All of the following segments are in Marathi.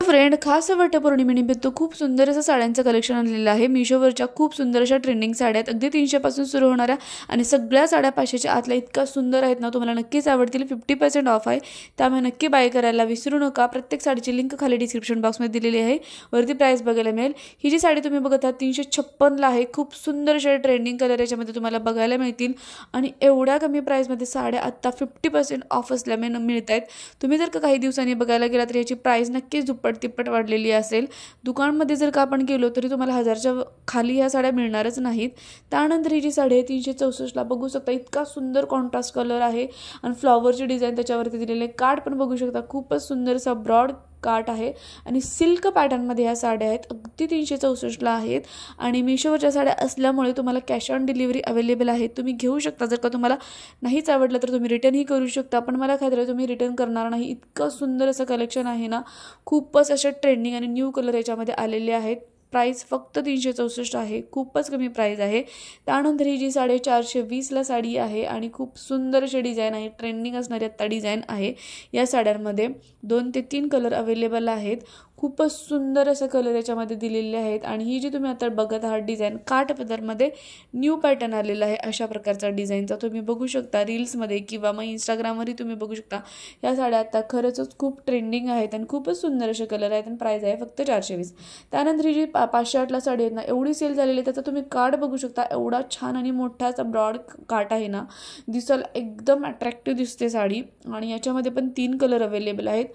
फ्रेंड, खास वटपौर्णिमेनिमित्त खूप सुंदर असं साड्यांचं कलेक्शन आणलेलं आहे। मीशोवरच्या खूप सुंदर अशा ट्रेंडिंग साड्या आहेत, अगदी 300 पासून सुरू होणाऱ्या आणि सगळ्या साड्या 500च्या आतल्या इतका सुंदर आहेत ना, तुम्हाला नक्कीच आवडतील। 50% ऑफ आहे, त्यामुळे नक्की बाय करायला विसरू नका। प्रत्येक साडीची लिंक खाली डिस्क्रिप्शन बॉक्समध्ये दिलेली आहे, वरती प्राइस बघायला मिळेल। ही जी साडी तुम्ही बघत आहात 356 ला आहे। खूप सुंदर अशा ट्रेंडिंग कलर याच्यामध्ये तुम्हाला बघायला मिळतील आणि एवढ्या कमी प्राइसमध्ये साड्या आता 50% ऑफ असल्यामुळे मिळतात। तुम्ही जर का काही दिवसांनी बघायला गेला तर याची प्राइस नक्कीच दुप्पट तिप्पट वाढलेली असेल। दुकानमध्ये जर का आपण गेलो तरी तुम्हाला 1000च्या खाली ह्या साड्या मिळणारच नाहीत। त्यानंतर ही जी साडी आहे 364 ला बघू शकता, इतका सुंदर कॉन्ट्रास्ट कलर आहे आणि फ्लॉवरची डिझाइन त्याच्यावरती दिलेले। कार्ड पण बघू शकता, खूपच सुंदर असा ब्रॉड काट आहे आणि सिल्क पॅटर्न मध्ये ह्या साड्या आहेत, अगदी 364 ला आहेत आणि मीशोवरच्या साड्या असल्यामुळे तुम्हाला कॅश ऑन डिलिव्हरी अवेलेबल आहे। तुम्ही घेऊ शकता, जर का तुम्हाला नाहीच आवडलं तर तुम्ही रिटर्न ही करू शकता, पण मला खात्री आहे तुम्ही रिटर्न करणार नाही। इतकं सुंदर असं कलेक्शन आहे ना, खूपच अशा ट्रेंडिंग आणि न्यू कलर याच्यामध्ये आलेले आहेत। प्राइस फक्त 364 आहे, खूपच कमी प्राइस आहे। त्यानंतर ही जी 420 ला साडी आहे आणि खूप सुंदर अशी डिझाइन आहे, ट्रेंडिंग असणारी आता डिझाइन आहे। या साड्यांमध्ये 2 ते 3 कलर अवेलेबल आहेत। खूपच सुंदर असं कलर याच्यामध्ये दिलेले आहेत आणि ही जी तुम्ही आता बघत आहात डिझाइन काठ पदरमध्ये न्यू पॅटर्न आलेला आहे। अशा प्रकारचा डिझाइनचा तुम्ही बघू शकता रील्समध्ये किंवा मग इंस्टाग्रामवरही तुम्ही बघू शकता। या साड्या आता खरंच खूप ट्रेंडिंग आहेत आणि खूपच सुंदर असे कलर आहेत आणि प्राइस आहे फक्त 420। त्यानंतर ही जी 508 ला साडी आहे ना, एवढी सेल झालेली, त्याचा तुम्ही कार्ड बघू शकता, एवढा छान आणि मोठा असा ब्रॉड काट आहे ना, दिसायला एकदम अट्रॅक्टिव्ह दिसते साडी आणि याच्यामध्ये पण 3 कलर अवेलेबल आहेत।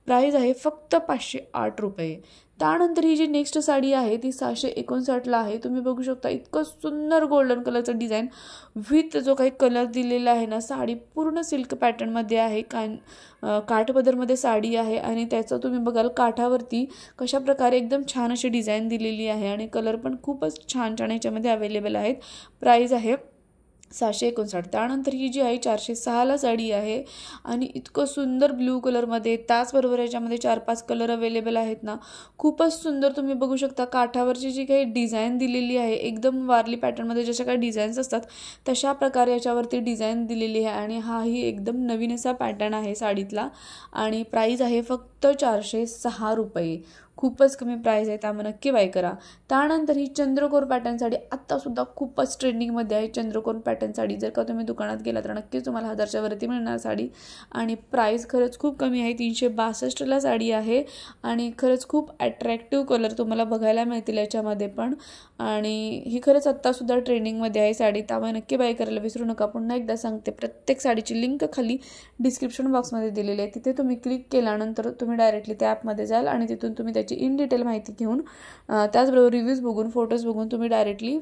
प्राइस आहे फक्त 508 रुपये। त्यानंतर ही जी नेक्स्ट साडी आहे ती 659 ला आहे। तुम्ही बघू शकता, इतकं सुंदर गोल्डन कलरचं डिझाइन विथ जो काही कलर दिलेला आहे ना, साडी पूर्ण सिल्क पॅटर्नमध्ये आहे। काठपदरमध्ये साडी आहे आणि त्याचं तुम्ही बघाल काठावरती कशा प्रकारे एकदम छान अशी डिझाइन दिलेली आहे आणि कलर पण खूपच छान छान याच्यामध्ये अवेलेबल आहेत। प्राइस आहे 659। त्यानंतर ही जी आहे 406 ला साडी आहे आणि इतकं सुंदर ब्लू कलरमध्ये, त्याचबरोबर याच्यामध्ये 4-5 कलर अवेलेबल आहेत ना, खूपच सुंदर तुम्ही बघू शकता। काठावरची जी काही डिझाइन दिलेली आहे एकदम वारली पॅटर्नमध्ये जशा काही डिझाईन्स असतात तशा प्रकारे याच्यावरती डिझाइन दिलेली आहे आणि हाही एकदम नवीन असा पॅटर्न आहे साडीतला आणि प्राइस आहे फक्त 406 रुपये। खूपच कमी प्राइस आहे, त्यामुळे नक्की बाय करा। त्यानंतर ही चंद्रकोर पॅटर्न साडी आता सुद्धा खूपच ट्रेंडिंगमध्ये आहे। चंद्रकोर पॅटर्न साडी जर का तुम्ही दुकानात गेला तर नक्कीच तुम्हाला 1000च्या वरती मिळणार साडी आणि प्राइस खरंच खूप कमी आहे। 362 ला साडी आहे आणि खरंच खूप अट्रॅक्टिव्ह कलर तुम्हाला बघायला मिळतील याच्यामध्ये पण आणि ही खरंच आत्ता सुद्धा ट्रेंडिंगमध्ये आहे साडी, त्यामुळे नक्की बाय करायला विसरू नका। पुन्हा एकदा सांगते, प्रत्येक साडीची लिंक खाली डिस्क्रिप्शन बॉक्समध्ये दिलेली आहे, तिथे तुम्ही क्लिक केल्यानंतर तुम्ही डायरेक्टली त्या ॲपमध्ये जाल आणि तिथून तुम्ही त्याची इन डिटेल माहिती घेऊन त्याचबरोबर रिव्ह्यूज बघून फोटोज बघून तुम्ही डायरेक्टली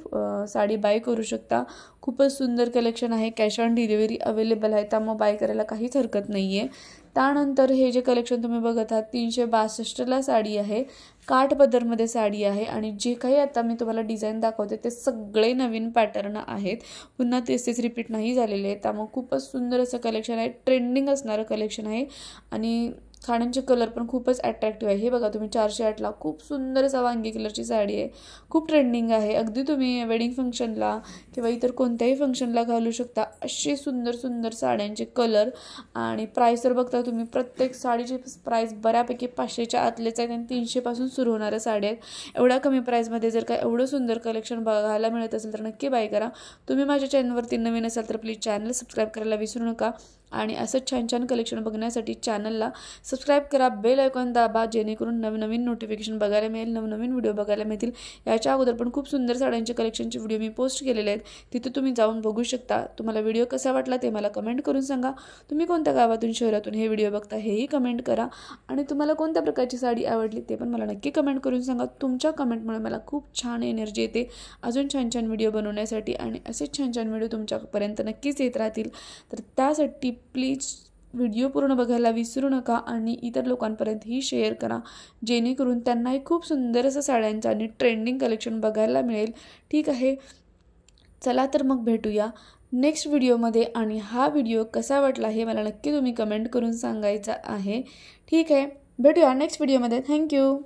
साडी बाय करू शकता। खूपच सुंदर कलेक्शन आहे, कॅश ऑन डिलिव्हरी अवेलेबल आहे, त्यामुळे बाय करायला काहीच हरकत नाही आहे। त्यानंतर हे जे कलेक्शन तुम्ही बघत आहात 362 ला साडी आहे, काठपदरमध्ये साडी आहे आणि जे काही आता मी तुम्हाला डिझाइन दाखवते ते सगळे नवीन पॅटर्न आहेत, पुन्हा तेच रिपीट नाही झालेले आहे। त्यामुळे खूपच सुंदर असं कलेक्शन आहे, ट्रेंडिंग असणारं कलेक्शन आहे आणि साड्यांचे कलर पण खूपच अट्रॅक्टिव्ह आहे। हे बघा तुम्ही 408 ला खूप सुंदर असा वांगी कलरची साडी आहे, खूप ट्रेंडिंग आहे। अगदी तुम्ही वेडिंग फंक्शनला किंवा इतर कोणत्याही फंक्शनला घालू शकता असे सुंदर सुंदर साड्यांचे कलर आणि प्राइस तर बघता तुम्ही, प्रत्येक साडीची प्राइस बऱ्यापैकी 500च्या आतलेच आहेत आणि 300 पासून सुरू होणाऱ्या साड्या आहेत। एवढ्या कमी प्राइसमध्ये जर का एवढं सुंदर कलेक्शन बघायला मिळत असेल तर नक्की बाय करा। तुम्ही माझ्या चॅनलवरती नवीन असाल तर प्लीज चॅनल सबस्क्राईब करायला विसरू नका आणि असंच छान छान कलेक्शन बघण्यासाठी चॅनलला सबस्क्राईब करा, बेल आयकॉन दाबा, जेणेकरून नवनवीन नोटिफिकेशन बघायला मिळेल, नवनवीन व्हिडिओ बघायला मिळतील। याच्या अगोदर पण खूप सुंदर साड्यांचे कलेक्शनचे व्हिडिओ मी पोस्ट केलेले आहेत, तिथे तुम्ही जाऊन बघू शकता। तुम्हाला व्हिडिओ कसा वाटला ते मला कमेंट करून सांगा। तुम्ही कोणत्या गावातून शहरातून हे व्हिडिओ बघता हेही कमेंट करा आणि तुम्हाला कोणत्या प्रकारची साडी आवडली ते पण मला नक्की कमेंट करून सांगा। तुमच्या कमेंटमुळे मला खूप छान एनर्जी येते अजून छान छान व्हिडिओ बनवण्यासाठी आणि असेच छान छान व्हिडिओ तुमच्यापर्यंत नक्कीच येत राहतील। तर त्यासाठी प्लीज व्हिडिओ पूर्ण बघायला विसरू नका आणि इतर लोकांपर्यंत ही शेअर करा, जेणेकरून त्यांनाही खूप सुंदर असं साड्यांचं आणि ट्रेंडिंग कलेक्शन बघायला मिळेल। ठीक आहे, चला तर मग भेटूया नेक्स्ट व्हिडिओमध्ये आणि हा व्हिडिओ कसा वाटला हे मला नक्की तुम्ही कमेंट करून सांगायचं आहे। ठीक आहे, भेटूया नेक्स्ट व्हिडिओमध्ये। थँक्यू।